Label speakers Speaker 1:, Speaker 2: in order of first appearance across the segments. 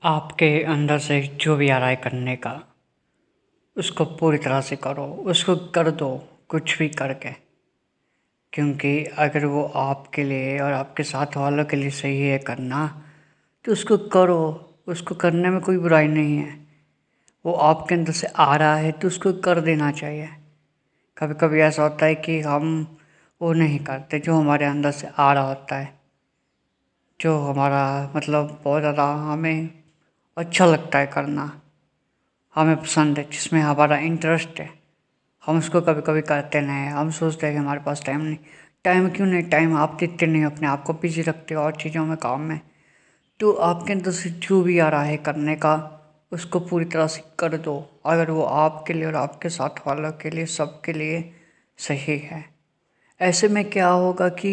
Speaker 1: आपके अंदर से जो भी आ रहा है करने का, उसको पूरी तरह से करो, उसको कर दो कुछ भी करके। क्योंकि अगर वो आपके लिए और आपके साथ वालों के लिए सही है करना, तो उसको करो। उसको करने में कोई बुराई नहीं है। वो आपके अंदर से आ रहा है तो उसको कर देना चाहिए। कभी कभी ऐसा होता है कि हम वो नहीं करते जो हमारे अंदर से आ रहा होता है, जो हमारा मतलब बहुत ज़्यादा हमें अच्छा लगता है करना, हमें पसंद है, जिसमें हमारा इंटरेस्ट है। हम उसको कभी कभी करते नहीं हैं। हम सोचते हैं कि हमारे पास टाइम नहीं। टाइम क्यों नहीं? टाइम आप देते नहीं, अपने आप को बिजी रखते हो और चीज़ों में, काम में। तो आपके अंदर से जो भी आ रहा है करने का, उसको पूरी तरह से कर दो। अगर वो आपके लिए और आपके साथ वालों के लिए, सबके लिए सही है। ऐसे में क्या होगा कि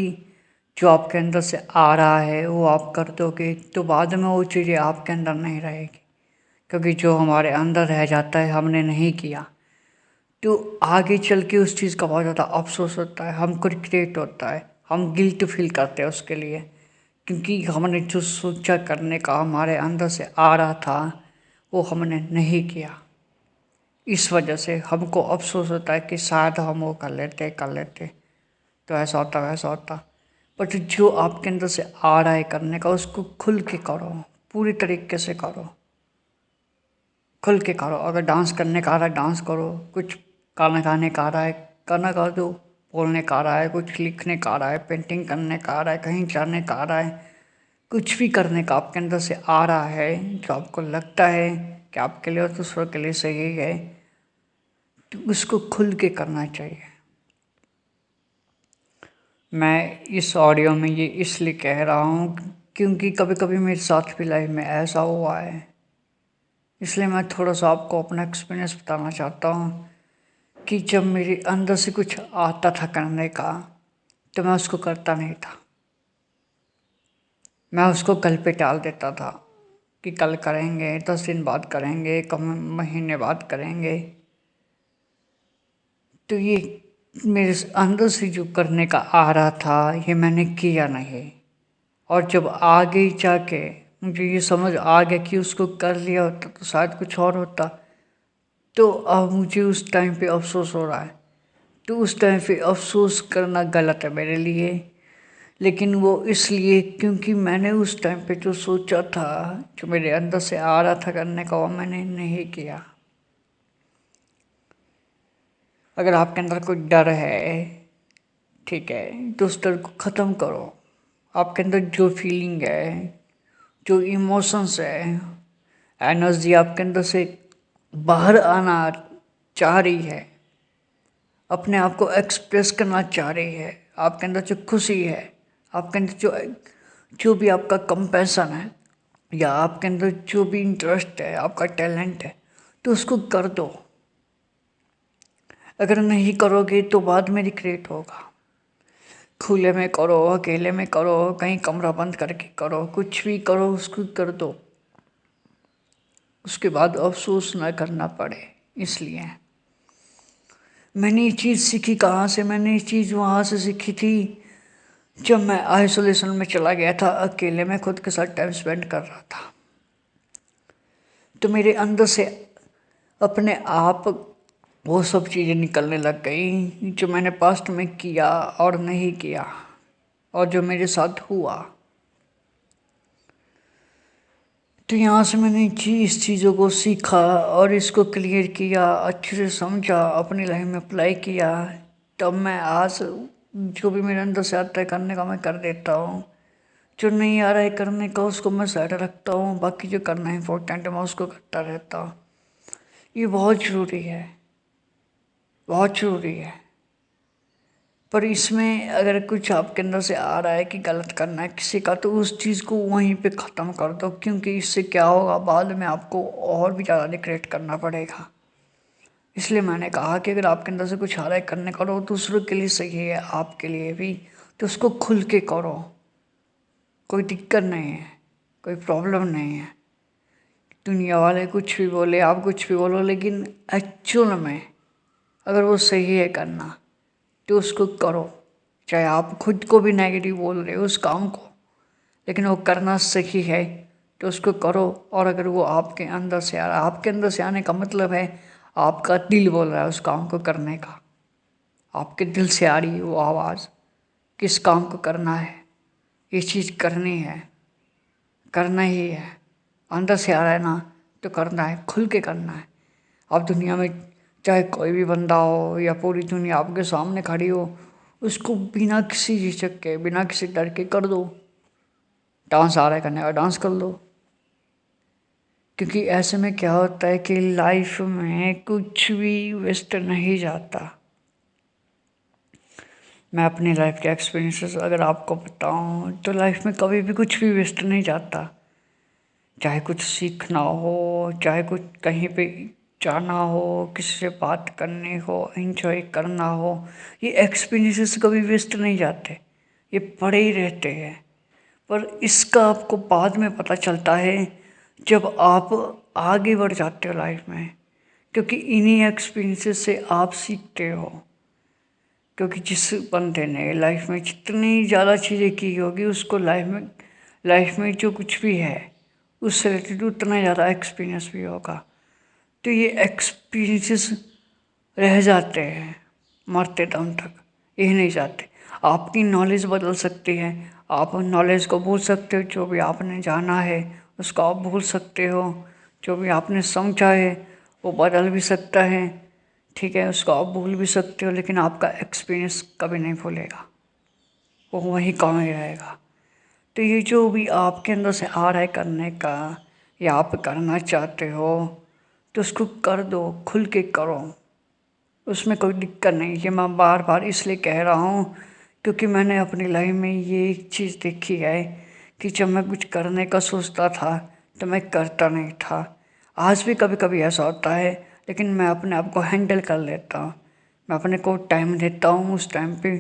Speaker 1: जो आपके अंदर से आ रहा है वो आप कर दोगे, तो बाद में वो चीज़ें आपके अंदर नहीं रहेगी। क्योंकि जो हमारे अंदर रह जाता है, हमने नहीं किया, तो आगे चल के उस चीज़ का बहुत ज़्यादा अफसोस होता है, हमको रिग्रेट होता है, हम गिल्ट फील करते हैं उसके लिए। क्योंकि हमने जो सोचा करने का, हमारे अंदर से आ रहा था, वो हमने नहीं किया। इस वजह से हमको अफसोस होता है कि शायद हम वो कर लेते तो ऐसा होता वैसा होता। बट जो आपके अंदर से आ रहा है करने का, उसको खुल के करो, पूरी तरीके से करो, खुल के करो। अगर डांस करने का आ रहा है डांस करो, कुछ गाना गाने का आ रहा है गाना गा दो, बोलने का आ रहा है, कुछ लिखने का आ रहा है, पेंटिंग करने का आ रहा है, कहीं जाने का आ रहा है, कुछ भी करने का आपके अंदर से आ रहा है, जो आपको लगता है कि आपके लिए और दूसरों के लिए सही है, तो उसको खुल के करना चाहिए। मैं इस ऑडियो में ये इसलिए कह रहा हूँ क्योंकि कभी कभी मेरे साथ भी लाइफ में ऐसा हुआ है। इसलिए मैं थोड़ा सा आपको अपना एक्सपीरियंस बताना चाहता हूँ कि जब मेरे अंदर से कुछ आता था करने का, तो मैं उसको करता नहीं था। मैं उसको कल पे टाल देता था कि कल करेंगे, 10 दिन बाद करेंगे, कम महीने बाद करेंगे। तो ये मेरे अंदर से जो करने का आ रहा था, ये मैंने किया नहीं। और जब आगे जाके मुझे ये समझ आ गया कि उसको कर लिया होता तो शायद कुछ और होता, तो अब मुझे उस टाइम पे अफसोस हो रहा है। तो उस टाइम पे अफसोस करना गलत है मेरे लिए, लेकिन वो इसलिए क्योंकि मैंने उस टाइम पे जो सोचा था, जो मेरे अंदर से आ रहा था करने का, वो मैंने नहीं किया। अगर आपके अंदर कोई डर है, ठीक है, तो उस डर को ख़त्म करो। आपके अंदर जो फीलिंग है, जो इमोशंस है, एनर्जी आपके अंदर से बाहर आना चाह रही है, अपने आप को एक्सप्रेस करना चाह रही है, आपके अंदर जो खुशी है, आपके अंदर जो जो भी आपका कंपैशन है, या आपके अंदर जो भी इंटरेस्ट है, आपका टैलेंट है, तो उसको कर दो। अगर नहीं करोगे तो बाद में रिग्रेट होगा। खुले में करो, अकेले में करो, कहीं कमरा बंद करके करो, कुछ भी करो, उसको कर दो। उसके बाद अफसोस न करना पड़े। इसलिए मैंने ये चीज़ सीखी कहाँ से? मैंने ये चीज़ वहाँ से सीखी थी जब मैं आइसोलेशन में चला गया था, अकेले में खुद के साथ टाइम स्पेंड कर रहा था। तो मेरे अंदर से अपने आप वो सब चीज़ें निकलने लग गई जो मैंने पास्ट में किया और नहीं किया, और जो मेरे साथ हुआ। तो यहाँ से मैंने इस चीज़ों को सीखा और इसको क्लियर किया, अच्छे से समझा, अपनी लाइफ में अप्लाई किया। तब मैं आज जो भी मेरे अंदर से आता है करने का, मैं कर देता हूँ। जो नहीं आ रहा है करने का, उसको मैं साइड रखता हूँ। बाकी जो करना है इम्पोर्टेंट है, मैं उसको करता रहता हूँ। ये बहुत ज़रूरी है, बहुत ज़रूरी है। पर इसमें अगर कुछ आपके अंदर से आ रहा है कि गलत करना है किसी का, तो उस चीज़ को वहीं पे ख़त्म कर दो। क्योंकि इससे क्या होगा, बाद में आपको और भी ज़्यादा रिग्रेट करना पड़ेगा। इसलिए मैंने कहा कि अगर आपके अंदर से कुछ आ रहा है करने का, तो दूसरों के लिए सही है, आपके लिए भी, तो उसको खुल के करो। कोई दिक्कत नहीं है, कोई प्रॉब्लम नहीं है। दुनिया वाले कुछ भी बोले, आप कुछ भी बोलो, लेकिन एक्चुअल में अगर वो सही है करना, तो उसको करो। चाहे आप खुद को भी नेगेटिव बोल रहे हो उस काम को, लेकिन वो करना सही है, तो उसको करो। और अगर वो आपके अंदर से आ रहा है, आपके अंदर से आने का मतलब है आपका दिल बोल रहा है उस काम को करने का, आपके दिल से आ रही है वो आवाज़, किस काम को करना है, ये चीज़ करनी है, करना ही है, अंदर से आ रहा है ना, तो करना है, खुल के करना है। अब दुनिया में चाहे कोई भी बंदा हो या पूरी दुनिया आपके सामने खड़ी हो, उसको बिना किसी झिझक के, बिना किसी डर के कर दो। डांस आ रहा है करने का, डांस कर लो। क्योंकि ऐसे में क्या होता है कि लाइफ में कुछ भी वेस्ट नहीं जाता। मैं अपनी लाइफ के एक्सपीरियंसेस अगर आपको बताऊं तो लाइफ में कभी भी कुछ भी वेस्ट नहीं जाता। चाहे कुछ सीखना हो, चाहे कुछ कहीं पे जाना हो, किसी से बात करनी हो, एंजॉय करना हो, ये एक्सपीरियंसेस कभी वेस्ट नहीं जाते, ये पड़े ही रहते हैं। पर इसका आपको बाद में पता चलता है जब आप आगे बढ़ जाते हो लाइफ में, क्योंकि इन्हीं एक्सपीरियंसेस से आप सीखते हो। क्योंकि जिस बंदे ने लाइफ में जितनी ज़्यादा चीज़ें की होगी, उसको लाइफ में जो कुछ भी है उससे रिलेटेड उतना ज़्यादा एक्सपीरियंस भी होगा। तो ये एक्सपीरियंसेस रह जाते हैं मरते दम तक, ये नहीं जाते। आपकी नॉलेज बदल सकती है, आप नॉलेज को भूल सकते हो, जो भी आपने जाना है उसको आप भूल सकते हो, जो भी आपने समझा है वो बदल भी सकता है, ठीक है, उसको आप भूल भी सकते हो, लेकिन आपका एक्सपीरियंस कभी नहीं भूलेगा, वो वहीं काम ही रहेगा। तो ये जो भी आपके अंदर से आ रहा है करने का या आप करना चाहते हो, तो उसको कर दो, खुल के करो, उसमें कोई दिक्कत नहीं। ये मैं बार बार इसलिए कह रहा हूँ क्योंकि मैंने अपनी लाइफ में ये एक चीज़ देखी है कि जब मैं कुछ करने का सोचता था तो मैं करता नहीं था। आज भी कभी कभी ऐसा होता है, लेकिन मैं अपने आप को हैंडल कर लेता हूँ। मैं अपने को टाइम देता हूँ, उस टाइम पे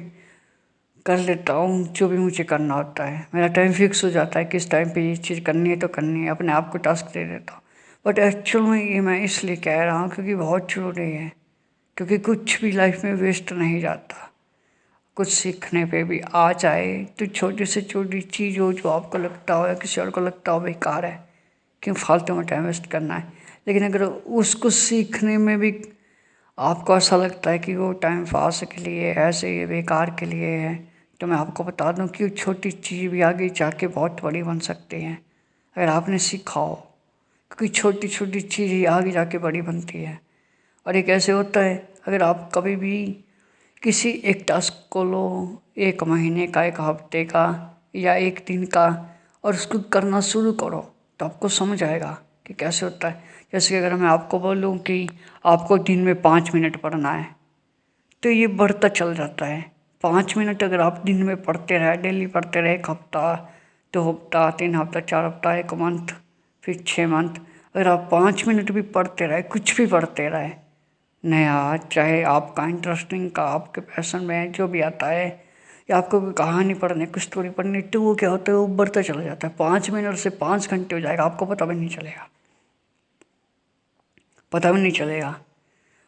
Speaker 1: कर लेता हूँ जो भी मुझे करना होता है। मेरा टाइम फिक्स हो जाता है कि इस टाइम पे ये चीज़ करनी है तो करनी है, अपने आप को टास्क दे देता हूँ। बट एक्चुअल में ये मैं इसलिए कह रहा हूँ क्योंकि बहुत ज़रूरी है, क्योंकि कुछ भी लाइफ में वेस्ट नहीं जाता। कुछ सीखने पे भी आ जाए तो छोटी से छोटी चीज़ हो जो आपको लगता हो या किसी और को लगता हो बेकार है, क्यों फालतू में टाइम वेस्ट करना है, लेकिन अगर उसको सीखने में भी आपको ऐसा लगता है कि वो टाइम पास के लिए ऐसे ये बेकार के लिए है, तो मैं आपको बता दूं कि वो छोटी चीज़ भी आगे जाके बहुत बड़ी बन सकती हैं अगर आपने सीखा हो। क्योंकि छोटी छोटी चीज़ ही आगे जाके बड़ी बनती है। और ये कैसे होता है, अगर आप कभी भी किसी एक टास्क को लो, एक महीने का, एक हफ्ते का या एक दिन का, और उसको करना शुरू करो तो आपको समझ आएगा कि कैसे होता है। जैसे कि अगर मैं आपको बोलूँ कि आपको दिन में 5 मिनट पढ़ना है, तो ये बढ़ता चल जाता है। 5 मिनट अगर आप दिन में पढ़ते रहे, डेली पढ़ते रहे, एक हफ्ता, 2 हफ्ता, 3 हफ्ता, 4 हफ्ता, एक मंथ, फिर 6 मंथ, अगर आप 5 मिनट भी पढ़ते रहे, कुछ भी पढ़ते रहे नया, चाहे आपका इंटरेस्टिंग का, आपके पैशन में जो भी आता है, या आपको कोई कहानी पढ़नी, कुछ स्टोरी पढ़नी, तो वो क्या होता है, वो बढ़ता चला जाता है। 5 मिनट से 5 घंटे हो जाएगा, आपको पता भी नहीं चलेगा, पता भी नहीं चलेगा।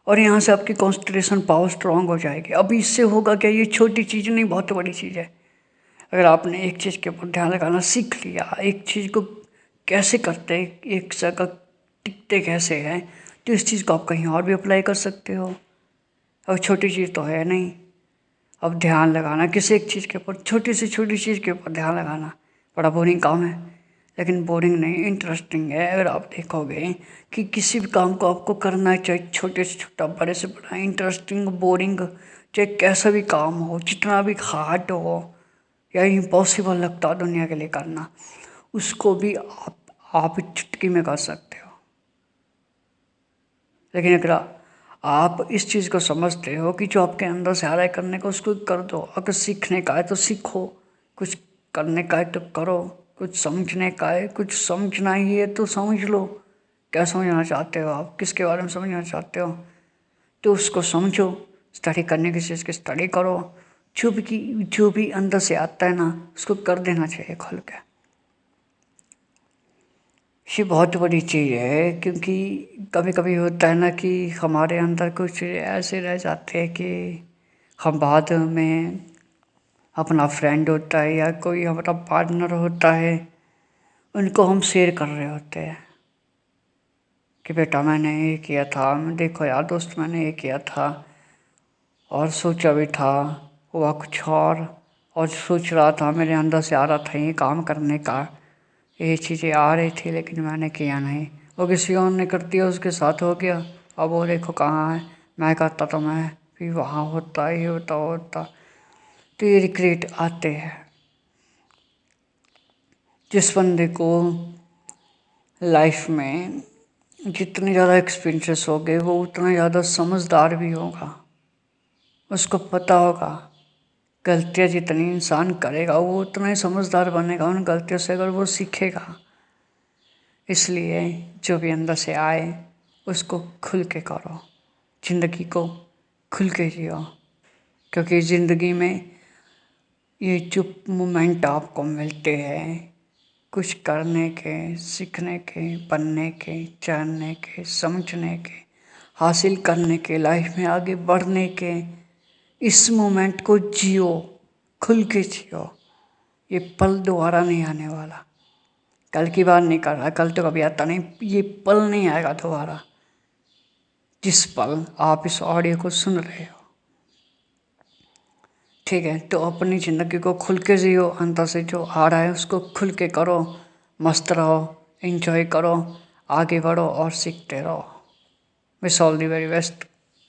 Speaker 1: और यहाँ से आपकी कॉन्सेंट्रेशन पावर स्ट्रांग हो जाएगी। अब इससे होगा क्या, ये छोटी चीज़ नहीं, बहुत बड़ी चीज़ है। अगर आपने एक चीज़ के ऊपर ध्यान लगाना सीख लिया, एक चीज़ को कैसे करते हैं, एक जगह टिकते कैसे हैं, तो इस चीज़ को आप कहीं और भी अप्लाई कर सकते हो। अब छोटी चीज़ तो है नहीं। अब ध्यान लगाना किसी एक चीज़ के ऊपर, छोटी से छोटी चीज़ के ऊपर ध्यान लगाना बड़ा बोरिंग काम है, लेकिन बोरिंग नहीं, इंटरेस्टिंग है। अगर आप देखोगे कि किसी भी काम को आपको करना है, चाहे छोटे से छोटा, बड़े से बड़ा, इंटरेस्टिंग, बोरिंग, चाहे कैसा भी काम हो, जितना भी हार्ड हो या इम्पॉसिबल लगता है दुनिया के लिए करना, उसको भी आप चुटकी में कर सकते हो। लेकिन अगर आप इस चीज़ को समझते हो कि जो आपके अंदर से आ रहा है करने को, उसको कर दो। अगर सीखने का है तो सीखो, कुछ करने का है तो करो, कुछ समझने का है, कुछ समझना ही है तो समझ लो। क्या समझना चाहते हो आप, किसके बारे में समझना चाहते हो, तो उसको समझो। स्टडी करने की चीज़ की स्टडी करो। जो भी अंदर से आता है ना, उसको कर देना चाहिए खुल के। ये बहुत बड़ी चीज़ है, क्योंकि कभी कभी होता है ना कि हमारे अंदर कुछ ऐसे रह जाते हैं कि हम बाद में, अपना फ्रेंड होता है या कोई हमारा पार्टनर होता है, उनको हम शेयर कर रहे होते हैं कि बेटा मैंने ये किया था, देखो यार दोस्त मैंने ये किया था, और सोचा भी था, हुआ कुछ और सोच रहा था, मेरे अंदर से आ रहा था ये काम करने का, ये चीज़ें आ रही थी लेकिन मैंने किया नहीं। वो किसी और ने कर दिया, उसके साथ हो गया, अब वो देखो कहाँ है, मैं करता तो मैं भी वहाँ होता, ये होता वो होता। तो ये रिग्रेट आते हैं। जिस बंदे को लाइफ में जितने ज़्यादा एक्सपीरियंसेस हो गए वो उतना ज़्यादा समझदार भी होगा। उसको पता होगा गलतियाँ जितनी इंसान करेगा वो उतना ही समझदार बनेगा उन गलतियों से, अगर वो सीखेगा। इसलिए जो भी अंदर से आए उसको खुल के करो, ज़िंदगी को खुल के जियो, क्योंकि ज़िंदगी में ये जो मोमेंट आपको मिलते हैं कुछ करने के, सीखने के, बनने के, जानने के, समझने के, हासिल करने के, लाइफ में आगे बढ़ने के, इस मोमेंट को जियो, खुल के जियो। ये पल दोबारा नहीं आने वाला। कल की बात नहीं कर रहा, कल तो कभी आता नहीं, ये पल नहीं आएगा दोबारा। जिस पल आप इस ऑडियो को सुन रहे हो, ठीक है, तो अपनी ज़िंदगी को खुल के जियो, अंदर से जो आ रहा है उसको खुल के करो, मस्त रहो, एंजॉय करो, आगे बढ़ो और सीखते रहो। Wish all the very best.